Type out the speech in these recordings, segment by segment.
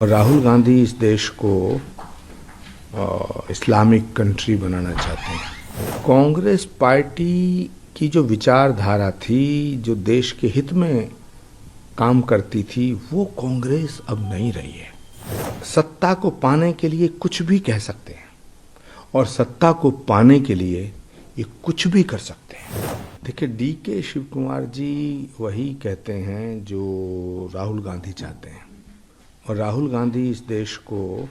राहुल गांधी इस देश को इस्लामिक कंट्री बनाना चाहते हैं। कांग्रेस पार्टी की जो विचारधारा थी, जो देश के हित में काम करती थी, वो कांग्रेस अब नहीं रही है। सत्ता को पाने के लिए कुछ भी कह सकते हैं और सत्ता को पाने के लिए ये कुछ भी कर सकते हैं। देखिए, DK शिव कुमार जी वही कहते हैं जो राहुल गांधी चाहते हैं, और राहुल गांधी इस देश को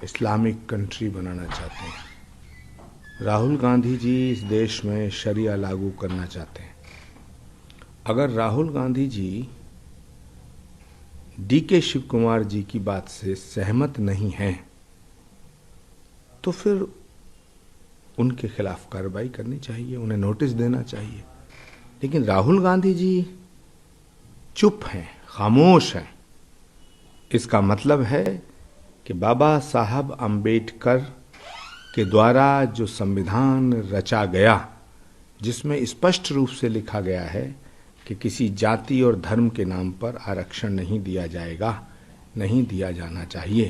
इस्लामिक कंट्री बनाना चाहते हैं। राहुल गांधी जी इस देश में शरिया लागू करना चाहते हैं। अगर राहुल गांधी जी DK शिव कुमार जी की बात से सहमत नहीं हैं, तो फिर उनके खिलाफ कार्रवाई करनी चाहिए, उन्हें नोटिस देना चाहिए। लेकिन राहुल गांधी जी चुप हैं, खामोश हैं। इसका मतलब है कि बाबा साहब अम्बेडकर के द्वारा जो संविधान रचा गया, जिसमें स्पष्ट रूप से लिखा गया है कि किसी जाति और धर्म के नाम पर आरक्षण नहीं दिया जाएगा, नहीं दिया जाना चाहिए,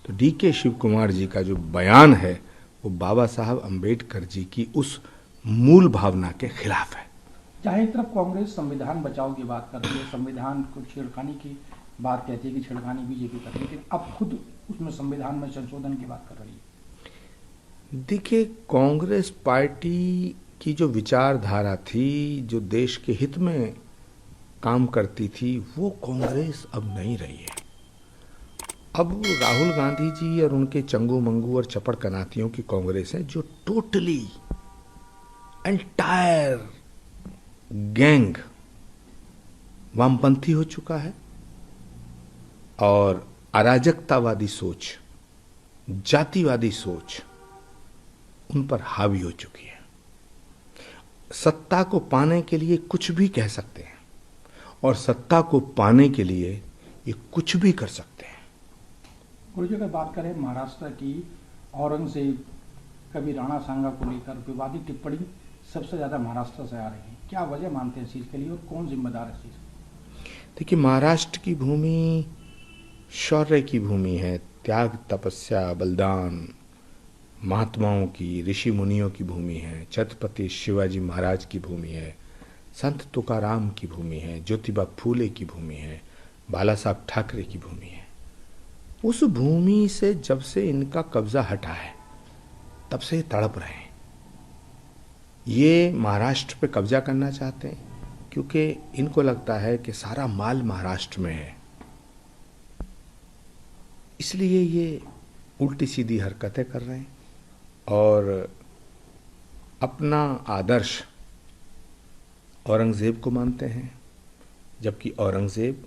तो DK शिव कुमार जी का जो बयान है वो बाबा साहब अम्बेडकर जी की उस मूल भावना के खिलाफ है। चाहे एक तरफ कांग्रेस संविधान बचाओ की बात कर रही है, संविधान को छेड़खानी की बात कहती है कि छेड़खानी बीजेपी कर रही है, लेकिन अब खुद उसमें संविधान में संशोधन की बात कर रही है। देखिए, कांग्रेस पार्टी की जो विचारधारा थी, जो देश के हित में काम करती थी, वो कांग्रेस अब नहीं रही है। अब राहुल गांधी जी और उनके चंगू मंगू और चपड़ कनातियों की कांग्रेस है, जो टोटली एंटायर गैंग वामपंथी हो चुका है और अराजकतावादी सोच, जातिवादी सोच उन पर हावी हो चुकी है। सत्ता को पाने के लिए कुछ भी कह सकते हैं और सत्ता को पाने के लिए ये कुछ भी कर सकते हैं। गुरु जी, अगर बात करें महाराष्ट्र की, औरंगजेब, कभी राणा सांगा को लेकर विवादित टिप्पणी सबसे ज्यादा महाराष्ट्र से आ रही है, क्या वजह मानते हैं इस चीज के लिए और कौन जिम्मेदार है इस चीज? देखिए, महाराष्ट्र की भूमि शौर्य की भूमि है, त्याग, तपस्या, बलिदान, महात्माओं की, ऋषि मुनियों की भूमि है, छत्रपति शिवाजी महाराज की भूमि है, संत तुकाराम की भूमि है, ज्योतिबा फूले की भूमि है, बाला साहब ठाकरे की भूमि है। उस भूमि से जब से इनका कब्जा हटा है, तब से तड़प रहे हैं। ये महाराष्ट्र पे कब्जा करना चाहते हैं क्योंकि इनको लगता है कि सारा माल महाराष्ट्र में है, इसलिए ये उल्टी सीधी हरकतें कर रहे हैं और अपना आदर्श औरंगजेब को मानते हैं, जबकि औरंगजेब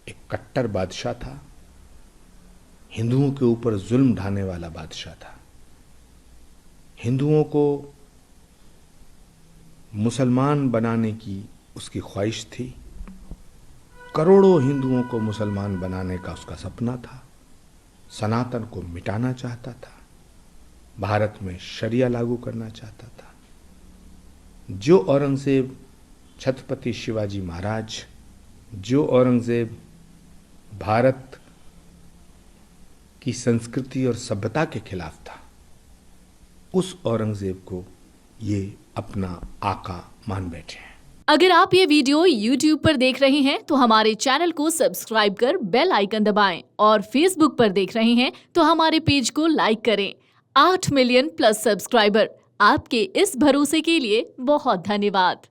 एक कट्टर बादशाह था, हिंदुओं के ऊपर जुल्म ढाने वाला बादशाह था। हिंदुओं को मुसलमान बनाने की उसकी ख्वाहिश थी, करोड़ों हिंदुओं को मुसलमान बनाने का उसका सपना था, सनातन को मिटाना चाहता था, भारत में शरिया लागू करना चाहता था। जो औरंगजेब छत्रपति शिवाजी महाराज, जो औरंगजेब भारत की संस्कृति और सभ्यता के खिलाफ था, उस औरंगजेब को ये अपना आका मान बैठे हैं। अगर आप ये वीडियो YouTube पर देख रहे हैं तो हमारे चैनल को सब्सक्राइब कर बेल आइकन दबाएं, और Facebook पर देख रहे हैं तो हमारे पेज को लाइक करें। 8 मिलियन प्लस सब्सक्राइबर, आपके इस भरोसे के लिए बहुत धन्यवाद।